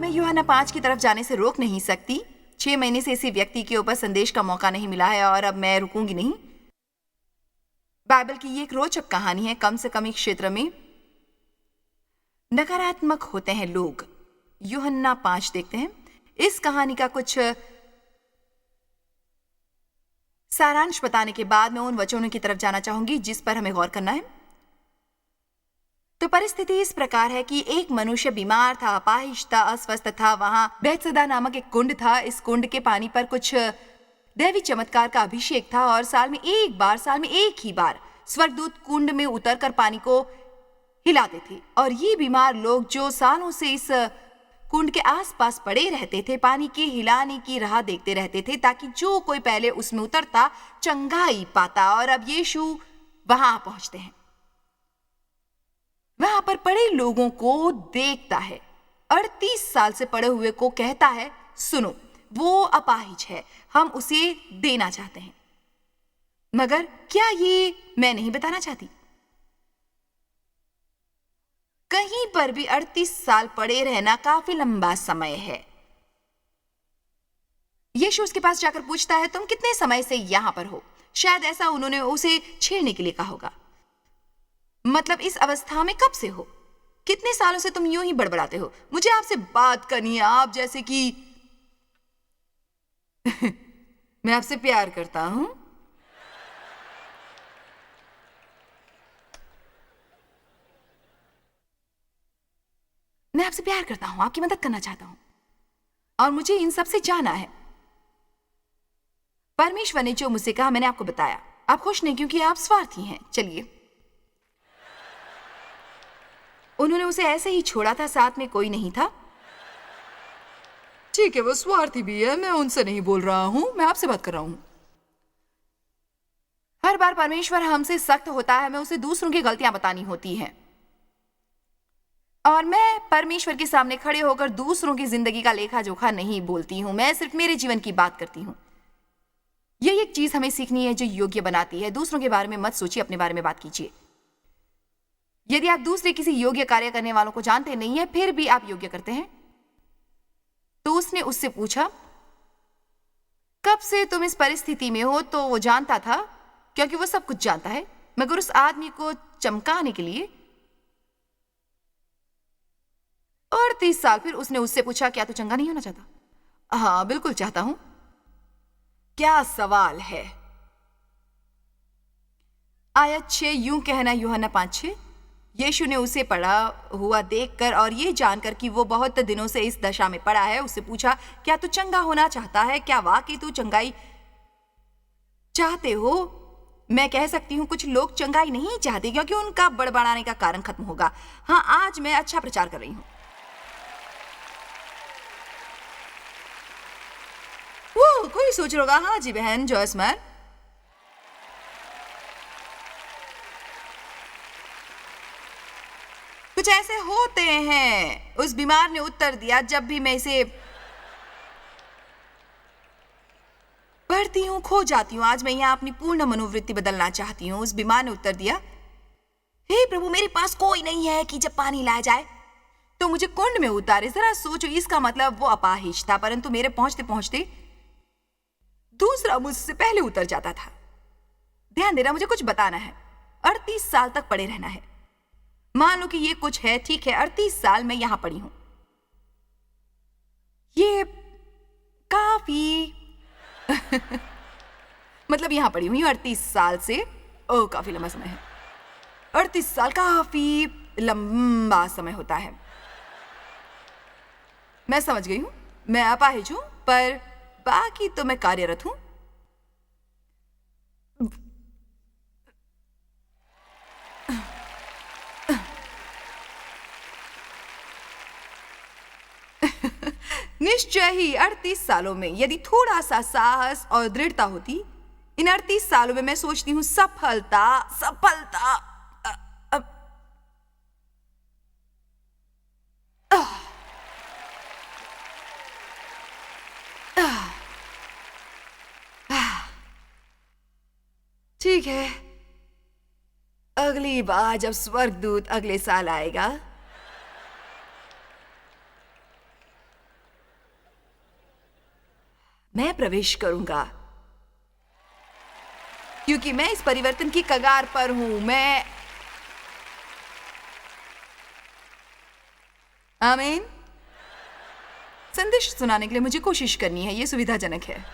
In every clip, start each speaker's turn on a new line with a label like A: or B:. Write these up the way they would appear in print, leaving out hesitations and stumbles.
A: मैं यूहन्ना 5 की तरफ जाने से रोक नहीं सकती। 6 महीने से इसी व्यक्ति के ऊपर संदेश का मौका नहीं मिला है और अब मैं रुकूंगी नहीं। बाइबल की ये एक रोचक कहानी है। कम से कम एक क्षेत्र में नकारात्मक होते हैं लोग। यूहन्ना 5 देखते हैं। इस कहानी का कुछ सारांश बताने के बाद मैं उन वचनों की तरफ जाना चाहूंगी जिस पर हमें गौर करना है। तो परिस्थिति इस प्रकार है कि एक मनुष्य बीमार था, अपाहिज था, अस्वस्थ था। वहां बैतसैदा नामक एक कुंड था। इस कुंड के पानी पर कुछ दैवी चमत्कार का अभिषेक था और साल में एक ही बार स्वर्गदूत कुंड में उतरकर पानी को हिलाते थे। और ये बीमार लोग जो सालों से इस कुंड के आसपास पड़े रहते थे, पानी के हिलाने की राह देखते रहते थे ताकि जो कोई पहले उसमें उतरता चंगाई पाता। और अब यीशु वहां पहुंचते हैं, वहां पर पड़े लोगों को देखता है। 38 साल से पड़े हुए को कहता है, सुनो, वो अपाहिज है, हम उसे देना चाहते हैं। मगर क्या ये मैं नहीं बताना चाहती? कहीं पर भी 38 साल पड़े रहना काफी लंबा समय है। यीशु उसके पास जाकर पूछता है, तुम कितने समय से यहां पर हो? शायद ऐसा उन्होंने उसे छेड़ने के लिए कहा होगा। मतलब इस अवस्था में कब से हो? कितने सालों से तुम यूं ही बड़बड़ाते हो? मुझे आपसे बात करनी है, आप जैसे कि मैं आपसे प्यार करता हूं। मैं आपसे प्यार करता हूं, आपकी मदद करना चाहता हूं और मुझे इन सब से जाना है। परमेश्वर ने जो मुझसे कहा मैंने आपको बताया। आप खुश नहीं क्योंकि आप स्वार्थी हैं। चलिए, उन्होंने उसे ऐसे ही छोड़ा था, साथ में कोई नहीं था। ठीक है, वो स्वार्थी भी है, मैं उनसे नहीं बोल रहा हूं, मैं आपसे बात कर रहा हूं। हर बार परमेश्वर हमसे सख्त होता है, हमें उसे दूसरों की गलतियां बतानी होती हैं। और मैं परमेश्वर के सामने खड़े होकर दूसरों की जिंदगी का लेखा जोखा नहीं बोलती हूं, मैं सिर्फ मेरे जीवन की बात करती हूं। यही एक चीज हमें सीखनी है जो योग्य बनाती है। दूसरों के बारे में मत सोचिए, अपने बारे में बात कीजिए। यदि आप दूसरे किसी योग्य कार्य करने वालों को जानते नहीं है, फिर भी आप योग्य करते हैं, तो उसने उससे पूछा, कब से तुम इस परिस्थिति में हो? तो वो जानता था क्योंकि वो सब कुछ जानता है। मगर उस आदमी को चमकाने के लिए 38 साल फिर उसने उससे पूछा, क्या तू चंगा नहीं होना चाहता? हाँ, बिल्कुल चाहता हूं। क्या सवाल है? आयत 6 यूं कहना, यूहन्ना 5:6। यीशु ने उसे पड़ा हुआ देखकर और ये जानकर कि वो बहुत दिनों से इस दशा में पड़ा है, उससे पूछा, क्या तू चंगा होना चाहता है? क्या वाकई तू चंगाई चाहते हो? मैं कह सकती हूँ कुछ लोग चंगाई नहीं चाहते क्योंकि उनका बड़बड़ाने का कारण खत्म होगा। हाँ, आज मैं अच्छा प्रचार कर रही हूँ। वो कोई सोच रहा होगा, हाँ जी बहन जॉयस मैन, कुछ ऐसे होते हैं। उस बीमार ने उत्तर दिया, जब भी मैं इसे पढ़ती हूँ खो जाती हूँ। आज मैं यहाँ अपनी पूर्ण मनोवृत्ति बदलना चाहती हूँ। उस बीमार ने उत्तर दिया, हे प्रभु, मेरे पास कोई नहीं है कि जब पानी लाया जाए तो मुझे कुंड में उतारे। जरा सोचो, इसका मतलब वो अपाहिज था, परंतु मेरे पहुंचते पहुंचते दूसरा मुझसे पहले उतर जाता था। ध्यान देना, मुझे कुछ बताना है। 38 साल तक पड़े रहना है। मान लो कि ये कुछ है, ठीक है, 38 साल मैं यहां पड़ी हूं। ये काफी मतलब यहां पड़ी हुई 38 साल से। ओ, काफी लंबा समय है। 38 साल काफी लंबा समय होता है। मैं समझ गई हूं, मैं अपाहिज हूं, पर बाकी तो मैं कार्यरत हूं। निश्चय ही 38 सालों में यदि थोड़ा सा साहस और दृढ़ता होती, इन 38 सालों में मैं सोचती हूँ सफलता सफलता। अ, अ, ठीक है, अगली बार जब स्वर्गदूत अगले साल आएगा मैं प्रवेश करूंगा, क्योंकि मैं इस परिवर्तन की कगार पर हूं। मैं आमीन। संदेश सुनाने के लिए मुझे कोशिश करनी है, यह सुविधाजनक है।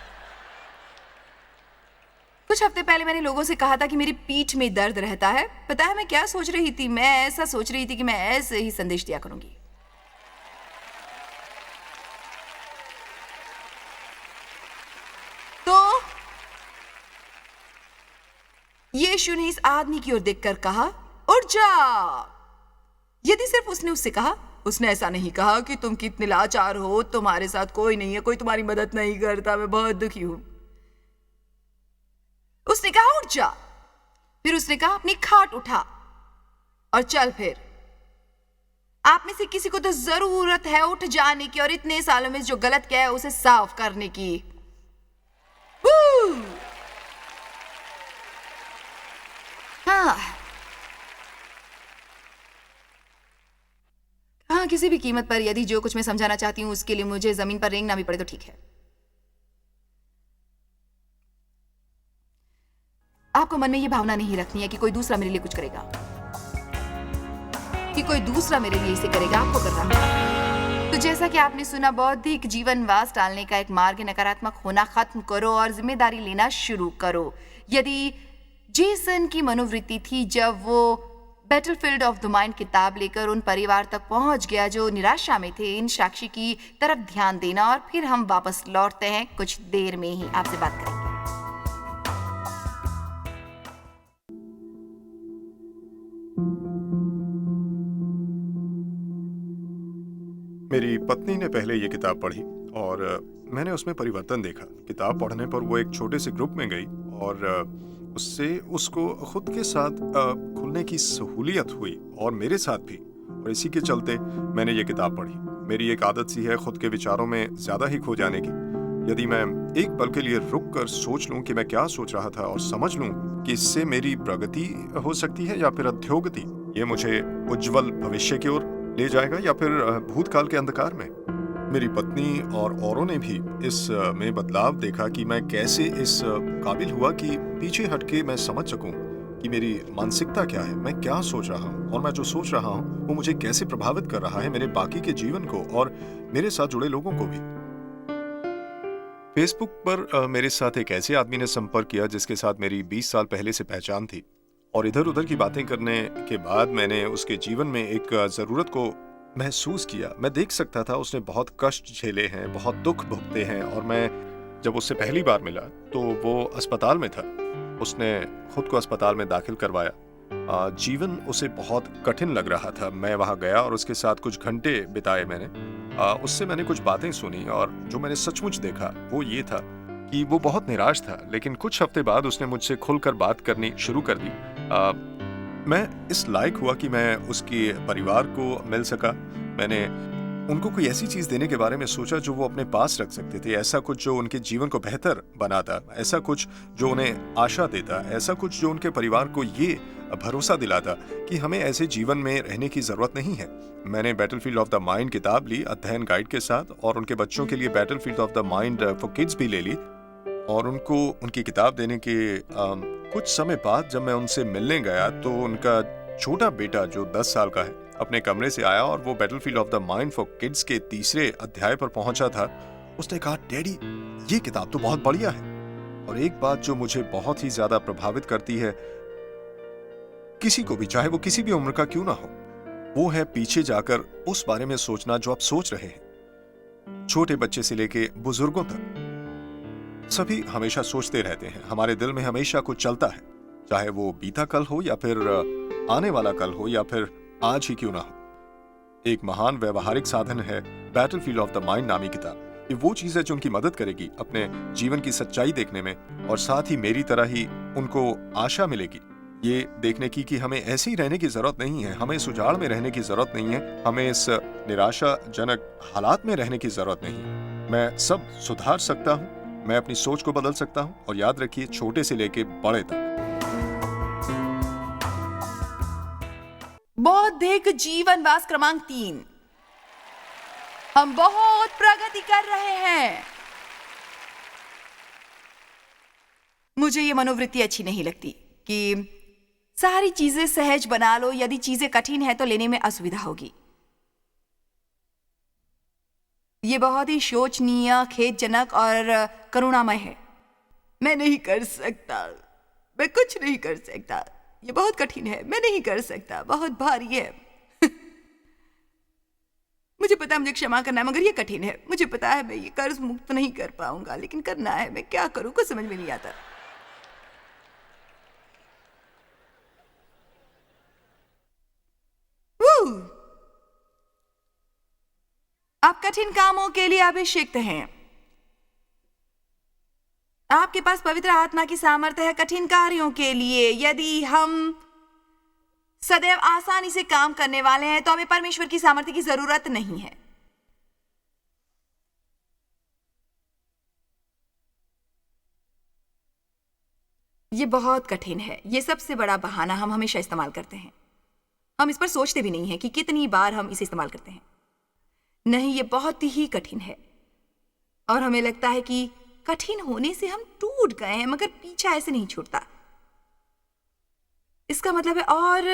A: कुछ हफ्ते पहले मैंने लोगों से कहा था कि मेरी पीठ में दर्द रहता है। पता है मैं क्या सोच रही थी? मैं ऐसा सोच रही थी कि मैं ऐसे ही संदेश दिया करूंगी। तो यीशु ने इस आदमी की ओर देखकर कहा, उठ जा। यदि सिर्फ उसने उससे कहा, उसने ऐसा नहीं कहा कि तुम कितने लाचार हो, तुम्हारे साथ कोई नहीं है, कोई तुम्हारी मदद नहीं करता, मैं बहुत दुखी हूं। उसने कहा उठ जा। फिर उसने कहा अपनी खाट उठा और चल। फिर आप में से किसी को तो जरूरत है उठ जाने की और इतने सालों में जो गलत किया है उसे साफ करने की। हाँ, किसी भी कीमत पर यदि जो कुछ मैं समझाना चाहती हूं उसके लिए मुझे जमीन पर रेंगना भी पड़े तो ठीक है। आपको मन में यह भावना नहीं रखनी है कि कोई दूसरा मेरे लिए कुछ करेगा, कि कोई दूसरा मेरे लिए इसे करेगा, आपको करना है। तो जैसा कि आपने सुना, बौद्धिक जीवनवास टालने का एक मार्ग है नकारात्मक होना खत्म करो और जिम्मेदारी लेना शुरू करो। यदि जेसन की मनोवृत्ति थी जब वो बैटलफील्ड ऑफ द माइंड किताब लेकर उन परिवार तक पहुंच गया जो निराशा में थे, इन साक्षी की तरफ ध्यान देना और फिर हम वापस लौटते हैं कुछ देर में ही आपसे बात करेंगे।
B: मेरी पत्नी ने पहले ये किताब पढ़ी और मैंने उसमें परिवर्तन देखा। किताब पढ़ने पर वो एक छोटे से ग्रुप में गई और उससे उसको खुद के साथ खुलने की सहूलियत हुई और मेरे साथ भी, और इसी के चलते मैंने ये किताब पढ़ी। मेरी एक आदत सी है खुद के विचारों में ज़्यादा ही खो जाने की। यदि मैं एक पल के लिए रुक कर सोच लूँ कि मैं क्या सोच रहा था और समझ लूँ कि इससे मेरी प्रगति हो सकती है या फिर अधोगति, ये मुझे उज्जवल भविष्य की ओर ले जाएगा या फिर भूतकाल के अंधकार में। मेरी पत्नी और औरों ने भी इस में बदलाव देखा कि मैं कैसे इस काबिल हुआ कि पीछे हटके मैं समझ सकूं कि मेरी मानसिकता क्या है, मैं क्या सोच रहा हूं और मैं जो सोच रहा हूं वो मुझे कैसे प्रभावित कर रहा है, मेरे बाकी के जीवन को और मेरे साथ जुड़े लोगों को भी। फेसबुक पर मेरे साथ एक ऐसे आदमी ने संपर्क किया जिसके साथ मेरी 20 साल पहले से पहचान थी, और इधर उधर की बातें करने के बाद मैंने उसके जीवन में एक ज़रूरत को महसूस किया। मैं देख सकता था उसने बहुत कष्ट झेले हैं, बहुत दुख भुगते हैं, और मैं जब उससे पहली बार मिला तो वो अस्पताल में था। उसने खुद को अस्पताल में दाखिल करवाया। जीवन उसे बहुत कठिन लग रहा था। मैं वहाँ गया और उसके साथ कुछ घंटे बिताए मैंने। उससे मैंने कुछ बातें सुनी और जो मैंने सचमुच देखा वो ये था कि वो बहुत निराश था, लेकिन कुछ हफ्ते बाद उसने मुझसे खुलकर बात करनी शुरू कर दी। मैं इस लायक हुआ कि मैं उसके परिवार को मिल सका। मैंने उनको कोई ऐसी चीज़ देने के बारे में सोचा जो वो अपने पास रख सकते थे, ऐसा कुछ जो उनके जीवन को बेहतर बनाता, ऐसा कुछ जो उन्हें आशा देता, ऐसा कुछ जो उनके परिवार को ये भरोसा दिलाता कि हमें ऐसे जीवन में रहने की ज़रूरत नहीं है। मैंने बैटलफील्ड ऑफ द माइंड किताब ली अध्ययन गाइड के साथ, और उनके बच्चों के लिए battlefield of the mind for kids भी ले ली, और उनको उनकी किताब देने के कुछ समय बाद जब मैं उनसे मिलने गया तो उनका छोटा बेटा जो 10 साल का है अपने कमरे से आया और वो battlefield of the mind for kids के 3रे अध्याय पर पहुंचा था। उसने कहा, डैडी ये किताब तो बहुत बढ़िया है। और एक बात जो मुझे बहुत ही ज्यादा प्रभावित करती है, किसी को भी, चाहे वो किसी भी उम्र का क्यों ना हो, वो है पीछे जाकर उस बारे में सोचना जो आप सोच रहे हैं। छोटे बच्चे से लेके बुजुर्गों तक सभी हमेशा सोचते रहते हैं। हमारे दिल में हमेशा कुछ चलता है, चाहे वो बीता कल हो या फिर आने वाला कल हो या फिर आज ही क्यों ना हो। एक महान व्यवहारिक साधन है बैटलफील्ड ऑफ द माइंड नामी किताब। ये वो चीज है जो उनकी मदद करेगी अपने जीवन की सच्चाई देखने में, और साथ ही मेरी तरह ही उनको आशा मिलेगी ये देखने की कि हमें ऐसे ही रहने की जरूरत नहीं है, हमें सुजाड़ में रहने की जरूरत नहीं है, हमें इस निराशाजनक हालात में रहने की जरूरत नहीं है। मैं सब सुधार सकता हूँ, मैं अपनी सोच को बदल सकता हूं, और याद रखिए छोटे से लेके बड़े तक।
A: बौद्धिक जीवनवास क्रमांक 3। हम बहुत प्रगति कर रहे हैं। मुझे ये मनोवृत्ति अच्छी नहीं लगती कि सारी चीजें सहज बना लो, यदि चीजें कठिन है तो लेने में असुविधा होगी। ये बहुत ही शोचनीय, खेदजनक और करुणामय है। मैं नहीं कर सकता, मैं कुछ नहीं कर सकता, ये बहुत कठिन है, मैं नहीं कर सकता, बहुत भारी है। मुझे पता है मुझे क्षमा करना है, मगर ये कठिन है। मुझे पता है मैं ये कर्ज मुक्त नहीं कर पाऊंगा, लेकिन करना है। मैं क्या करूं, कुछ समझ में नहीं आता। आप कठिन कामों के लिए अभिषिक्त हैं। आपके पास पवित्र आत्मा की सामर्थ्य है कठिन कार्यों के लिए। यदि हम सदैव आसानी से काम करने वाले हैं तो हमें परमेश्वर की सामर्थ्य की जरूरत नहीं है। ये बहुत कठिन है। ये सबसे बड़ा बहाना हम हमेशा इस्तेमाल करते हैं। हम इस पर सोचते भी नहीं हैं कि कितनी बार हम इसे इस्तेमाल करते हैं। नहीं, ये बहुत ही कठिन है और हमें लगता है कि कठिन होने से हम टूट गए हैं, मगर पीछा ऐसे नहीं छूटता। इसका मतलब है और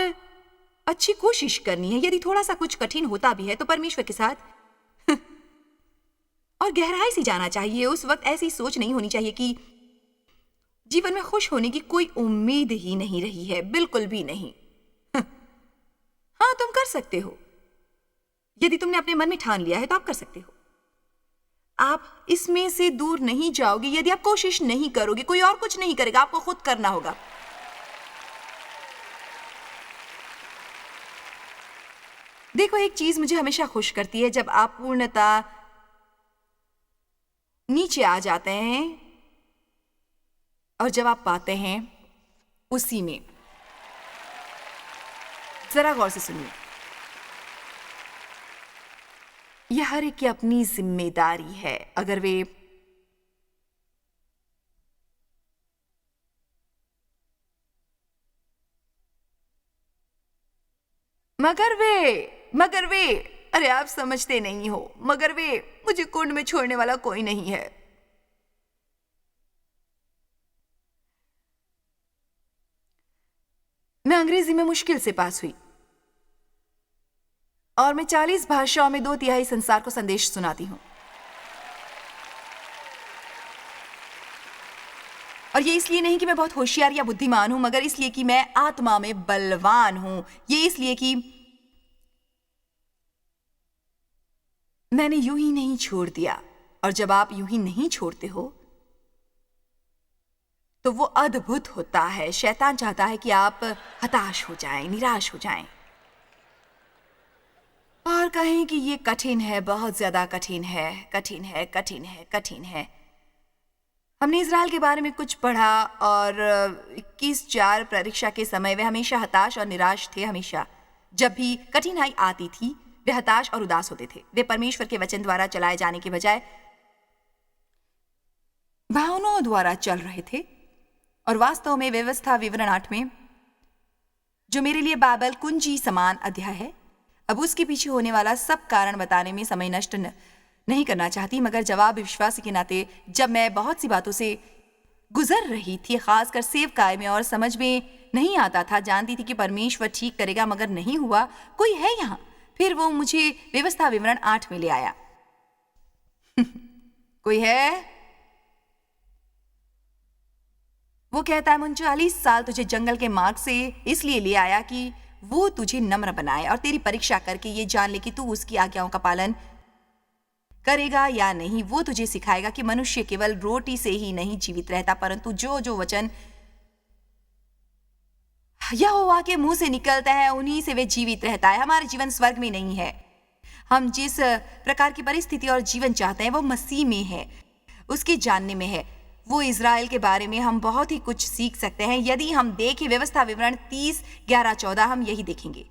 A: अच्छी कोशिश करनी है। यदि थोड़ा सा कुछ कठिन होता भी है तो परमेश्वर के साथ और गहराई से जाना चाहिए। उस वक्त ऐसी सोच नहीं होनी चाहिए कि जीवन में खुश होने की कोई उम्मीद ही नहीं रही है, बिल्कुल भी नहीं। हाँ, तुम कर सकते हो। यदि तुमने अपने मन में ठान लिया है तो आप कर सकते हो। आप इसमें से दूर नहीं जाओगे यदि आप कोशिश नहीं करोगे। कोई और कुछ नहीं करेगा, आपको खुद करना होगा। देखो, एक चीज मुझे हमेशा खुश करती है, जब आप पूर्णतः नीचे आ जाते हैं और जब आप पाते हैं उसी में। जरा गौर से सुनिए, यह हर एक की अपनी जिम्मेदारी है। अगर वे मगर वे अरे आप समझते नहीं हो, मगर वे मुझे कुंड में छोड़ने वाला कोई नहीं है। मैं अंग्रेजी में मुश्किल से पास हुई और मैं 40 भाषाओं में 2/3 संसार को संदेश सुनाती हूं। और ये इसलिए नहीं कि मैं बहुत होशियार या बुद्धिमान हूं, मगर इसलिए कि मैं आत्मा में बलवान हूं। ये इसलिए कि मैंने यूं ही नहीं छोड़ दिया। और जब आप यूं ही नहीं छोड़ते हो तो वो अद्भुत होता है। शैतान चाहता है कि आप हताश हो जाएं, निराश हो जाएं और कहें कि ये कठिन है, बहुत ज्यादा कठिन है, कठिन है, कठिन है, कठिन है। हमने इज़राइल के बारे में कुछ पढ़ा और 21/4 परीक्षा के समय वे हमेशा हताश और निराश थे। हमेशा जब भी कठिनाई आती थी वे हताश और उदास होते थे। वे परमेश्वर के वचन द्वारा चलाए जाने के बजाय भावनाओं द्वारा चल रहे थे। और वास्तव में व्यवस्था विवरण 8 में, जो मेरे लिए बाइबल कुंजी समान अध्याय है, अब उसके पीछे होने वाला सब कारण बताने में समय नष्ट नहीं करना चाहती, मगर जवाब विश्वासी के नाते जब मैं बहुत सी बातों से गुजर रही थी, खासकर सेवकाई में, और समझ में नहीं आता था, जानती थी कि परमेश्वर ठीक करेगा, मगर नहीं हुआ। कोई है यहाँ? फिर वो मुझे व्यवस्था विवरण 8 में ले आया। कोई है? वो कहता है, 39 साल तुझे जंगल के मार्ग से इसलिए ले आया कि वो तुझे नम्र बनाए और तेरी परीक्षा करके ये जान ले कि तू उसकी आज्ञाओं का पालन करेगा या नहीं। वो तुझे सिखाएगा कि मनुष्य केवल रोटी से ही नहीं जीवित रहता, परंतु जो जो वचन यहोवा के मुंह से निकलता है उन्हीं से वे जीवित रहता है। हमारा जीवन स्वर्ग में नहीं है। हम जिस प्रकार की परिस्थिति और जीवन चाहते हैं वो मसीह में है, उसके जानने में है। वो इज़राइल के बारे में हम बहुत ही कुछ सीख सकते हैं। यदि हम देखें व्यवस्था विवरण 30:11-14, हम यही देखेंगे।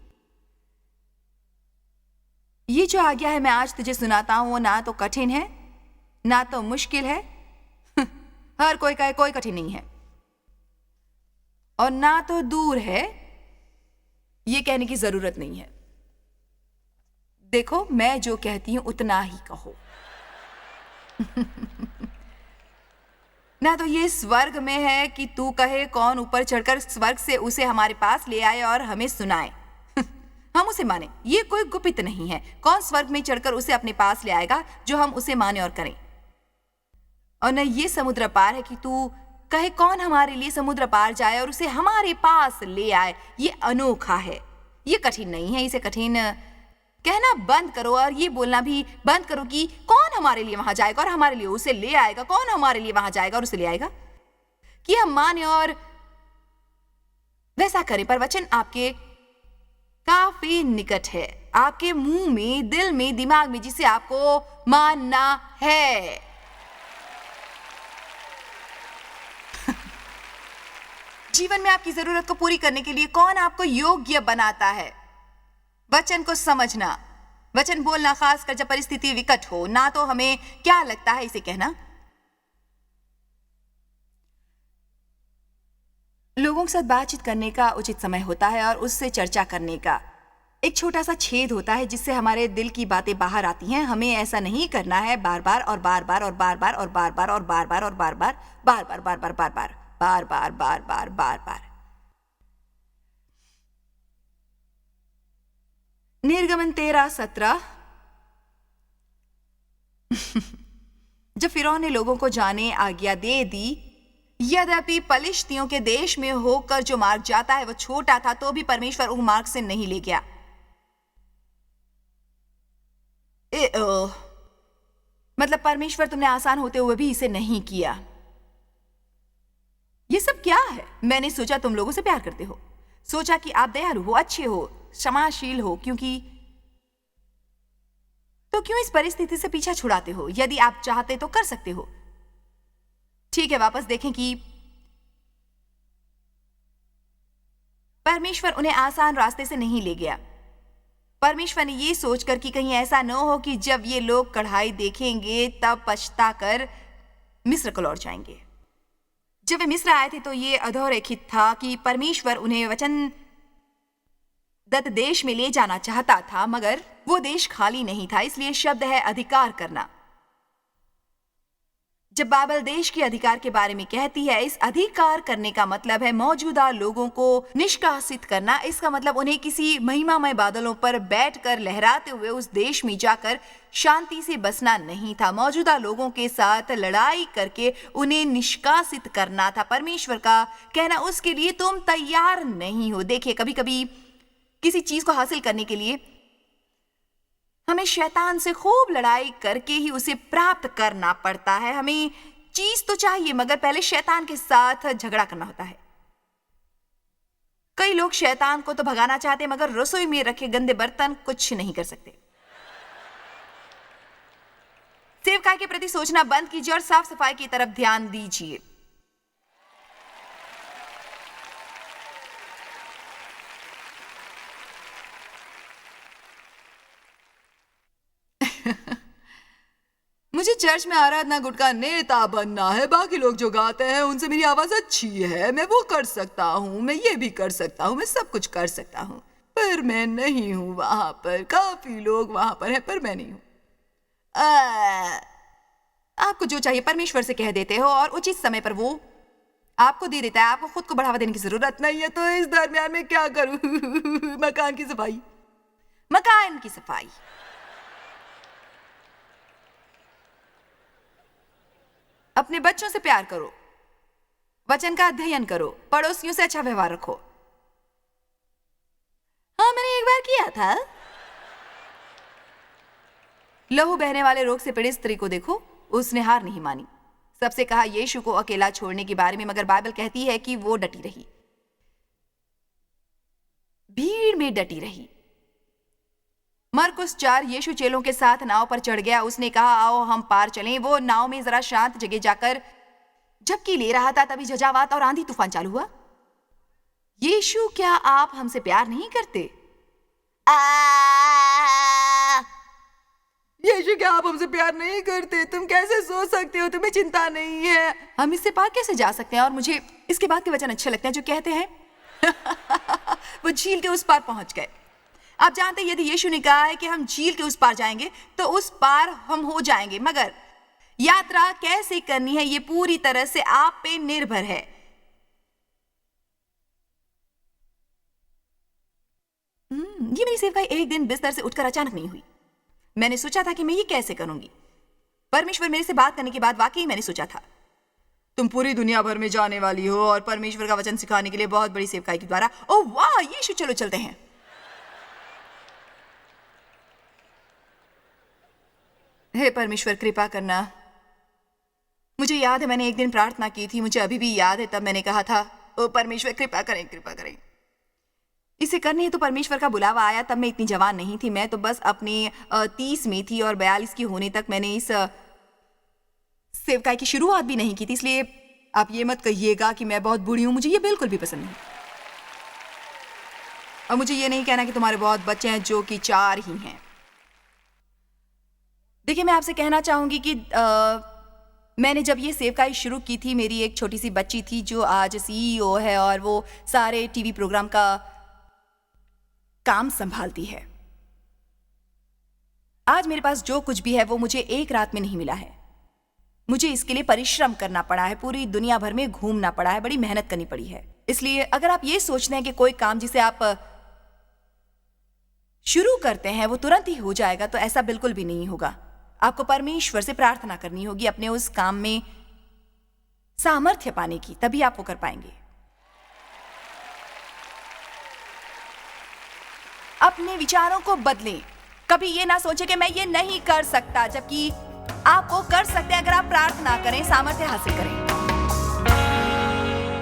A: ये जो आज्ञा है मैं आज तुझे सुनाता हूं, वो ना तो कठिन है ना तो मुश्किल है। हर कोई कहे कोई कठिन नहीं है, और ना तो दूर है, ये कहने की जरूरत नहीं है। देखो, मैं जो कहती हूं उतना ही कहो। ना तो ये स्वर्ग में है कि तू कहे कौन ऊपर चढ़कर स्वर्ग से उसे हमारे पास ले आए और हमें सुनाए। हम उसे माने, ये कोई गुपित नहीं है। कौन स्वर्ग में चढ़कर उसे अपने पास ले आएगा जो हम उसे माने और करें। और न ये समुद्र पार है कि तू कहे कौन हमारे लिए समुद्र पार जाए और उसे हमारे पास ले आए। ये अनोखा है, ये कठिन नहीं है। इसे कठिन कहना बंद करो और ये बोलना भी बंद करो कि कौन हमारे लिए वहां जाएगा और हमारे लिए उसे ले आएगा। कौन हमारे लिए वहां जाएगा और उसे ले आएगा कि हम माने और वैसा करें। पर वचन आपके काफी निकट है, आपके मुंह में, दिल में, दिमाग में, जिसे आपको मानना है। जीवन में आपकी जरूरत को पूरी करने के लिए कौन आपको योग्य बनाता है? वचन को समझना, वचन बोलना, खासकर जब परिस्थिति विकट हो। ना तो हमें क्या लगता है इसे कहना। लोगों के साथ बातचीत करने का उचित समय होता है और उससे चर्चा करने का एक छोटा सा छेद होता है जिससे हमारे दिल की बातें बाहर आती हैं। हमें ऐसा नहीं करना है बार बार और बार बार और बार बार और बार बार और बार बार और बार बार बार बार बार बार बार बार बार बार बार बार बार बार। निर्गमन 13:17। जब फिरौन ने लोगों को जाने आज्ञा दे दी, यद्यपि पलिश्तियों के देश में होकर जो मार्ग जाता है वो छोटा था, तो भी परमेश्वर उस मार्ग से नहीं ले गया। मतलब परमेश्वर तुमने आसान होते हुए भी इसे नहीं किया। ये सब क्या है? मैंने सोचा तुम लोगों से प्यार करते हो, सोचा कि आप दयालु हो, अच्छे हो, क्षमाशील हो, तो क्यों इस परिस्थिति से पीछा छुड़ाते हो? यदि आप चाहते तो कर सकते हो। ठीक है, वापस देखें कि परमेश्वर उन्हें आसान रास्ते से नहीं ले गया। परमेश्वर ने ये सोचकर कि कहीं ऐसा न हो कि जब ये लोग कढ़ाई देखेंगे तब पछताकर मिस्र को लौट जाएंगे। जब वे मिस्र आए थे तो ये अधोरेखित था कि परमेश्वर उन्हें वचन दत्त देश में ले जाना चाहता था, मगर वो देश खाली नहीं था। इसलिए शब्द है अधिकार करना। जब बाइबल देश के अधिकार के बारे में कहती है, इस अधिकार करने का मतलब है मौजूदा लोगों को निष्कासित करना। इसका मतलब उन्हें किसी महिमामय बादलों पर बैठकर लहराते हुए उस देश में जाकर शांति से बसना नहीं था। मौजूदा लोगों के साथ लड़ाई करके उन्हें निष्कासित करना था। परमेश्वर का कहना उसके लिए तुम तैयार नहीं हो। देखिए, कभी कभी किसी चीज को हासिल करने के लिए हमें शैतान से खूब लड़ाई करके ही उसे प्राप्त करना पड़ता है। हमें चीज तो चाहिए, मगर पहले शैतान के साथ झगड़ा करना होता है। कई लोग शैतान को तो भगाना चाहते, मगर रसोई में रखे गंदे बर्तन कुछ नहीं कर सकते। सेवकाई के प्रति सोचना बंद कीजिए और साफ सफाई की तरफ ध्यान दीजिए। मुझे चर्च में आराधना गुट का नेता बनना है। बाकी लोग जो गाते हैं उनसे मेरी आवाज अच्छी है, मैं वो कर सकता हूँ, मैं ये भी कर सकता हूँ, मैं सब कुछ कर सकता हूँ, पर मैं नहीं हूँ वहां पर। काफी लोग वहां पर हैं, पर मैं नहीं हूँ। आपको जो चाहिए परमेश्वर से कह देते हो और उचित समय पर वो आपको दे देता है। आपको खुद को बढ़ावा देने की जरूरत नहीं है। तो इस दरमियान में क्या करूं? मकान की सफाई, मकान की सफाई। अपने बच्चों से प्यार करो, वचन का अध्ययन करो, पड़ोसियों से अच्छा व्यवहार रखो। हाँ, मैंने एक बार किया था। लहू बहने वाले रोग से पीड़ित स्त्री को देखो, उसने हार नहीं मानी। सबसे कहा यीशु को अकेला छोड़ने के बारे में, मगर बाइबल कहती है कि वो डटी रही, भीड़ में डटी रही। मरकुस 4, यीशु चेलों के साथ नाव पर चढ़ गया। उसने कहा, आओ हम पार चलें। वो नाव में जरा शांत जगह जाकर झपकी ले रहा था, तभी झंझावात और आंधी तूफान चालू हुआ। यीशु, क्या आप हमसे प्यार नहीं करते? यीशु, क्या आप हमसे प्यार नहीं करते? तुम कैसे सोच सकते हो? तुम्हें चिंता नहीं है? हम इससे पार कैसे जा सकते हैं? और मुझे इसके बाद के वचन अच्छे लगते हैं जो कहते हैं वो झील के उस पार पहुंच गए। आप जानते हैं, यदि यीशु ने कहा है कि हम झील के उस पार जाएंगे तो उस पार हम हो जाएंगे, मगर यात्रा कैसे करनी है ये पूरी तरह से आप पे निर्भर है। ये मेरी सेवकाई एक दिन बिस्तर से उठकर अचानक नहीं हुई। मैंने सोचा था कि मैं ये कैसे करूंगी। परमेश्वर मेरे से बात करने के बाद वाकई मैंने सोचा था, तुम पूरी दुनिया भर में जाने वाली हो और परमेश्वर का वचन सिखाने के लिए बहुत बड़ी सेवकाई के द्वारा। ओह वाह यीशु, चलो चलते हैं। हे परमेश्वर, कृपा करना। मुझे याद है मैंने एक दिन प्रार्थना की थी, मुझे अभी भी याद है। तब मैंने कहा था, ओ परमेश्वर कृपा करें, कृपा करें। इसे करने हेतु परमेश्वर का बुलावा आया। तब मैं इतनी जवान नहीं थी, मैं तो बस अपनी 30 में थी और 42 की होने तक मैंने इस सेवकाई की शुरुआत भी नहीं की थी। इसलिए आप ये मत कहिएगा कि मैं बहुत बूढ़ी हूं, मुझे ये बिल्कुल भी पसंद नहीं। और मुझे ये नहीं कहना कि तुम्हारे बहुत बच्चे हैं, जो कि 4 ही हैं। देखिए, मैं आपसे कहना चाहूंगी कि मैंने जब ये सेवकाई शुरू की थी, मेरी एक छोटी सी बच्ची थी जो आज CEO है और वो सारे टीवी प्रोग्राम का काम संभालती है। आज मेरे पास जो कुछ भी है वो मुझे एक रात में नहीं मिला है। मुझे इसके लिए परिश्रम करना पड़ा है, पूरी दुनिया भर में घूमना पड़ा है, बड़ी मेहनत करनी पड़ी है। इसलिए अगर आप ये सोचते हैं कि कोई काम जिसे आप शुरू करते हैं वो तुरंत ही हो जाएगा, तो ऐसा बिल्कुल भी नहीं होगा। आपको परमेश्वर से प्रार्थना करनी होगी अपने उस काम में सामर्थ्य पाने की, तभी आप वो कर पाएंगे। अपने विचारों को बदलें। कभी ये ना सोचें कि मैं ये नहीं कर सकता, जबकि आप वो कर सकते हैं अगर आप प्रार्थना करें, सामर्थ्य हासिल करें।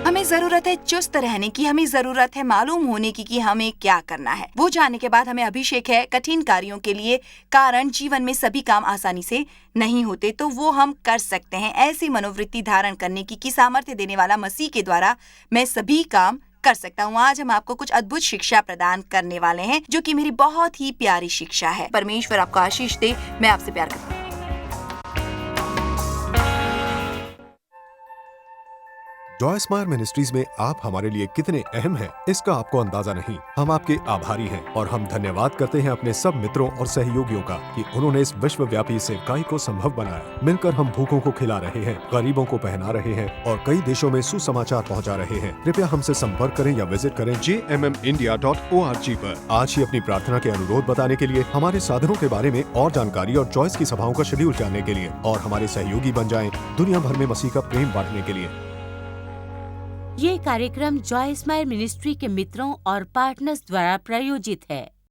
A: हमें जरूरत है चुस्त रहने की, हमें जरूरत है मालूम होने की कि हमें क्या करना है। वो जानने के बाद हमें अभिषेक है कठिन कार्यों के लिए, कारण जीवन में सभी काम आसानी से नहीं होते, तो वो हम कर सकते हैं। ऐसी मनोवृत्ति धारण करने की कि सामर्थ्य देने वाला मसीह के द्वारा मैं सभी काम कर सकता हूँ। आज हम आपको कुछ अद्भुत शिक्षा प्रदान करने वाले हैं, जो कि मेरी बहुत ही प्यारी शिक्षा है। परमेश्वर आपको आशीष दे। मैं आपसे प्यार करता हूँ।
B: जॉयस मायर मिनिस्ट्रीज में आप हमारे लिए कितने अहम हैं, इसका आपको अंदाजा नहीं। हम आपके आभारी हैं और हम धन्यवाद करते हैं अपने सब मित्रों और सहयोगियों का कि उन्होंने इस विश्वव्यापी सेवकाई को संभव बनाया। मिलकर हम भूखों को खिला रहे हैं, गरीबों को पहना रहे हैं और कई देशों में सुसमाचार पहुंचा रहे हैं। कृपया हमसे संपर्क करें या विजिट करें jmmindia.org पर। आज ही अपनी प्रार्थना के अनुरोध बताने के लिए, हमारे साधनों के बारे में और जानकारी और जॉयस की सभाओं का शेड्यूल जानने के लिए, और हमारे सहयोगी बन जाएं दुनिया भर में मसीह का प्रेम बांटने के लिए।
C: ये कार्यक्रम जॉयस मायर मिनिस्ट्री के मित्रों और पार्टनर्स द्वारा प्रायोजित है।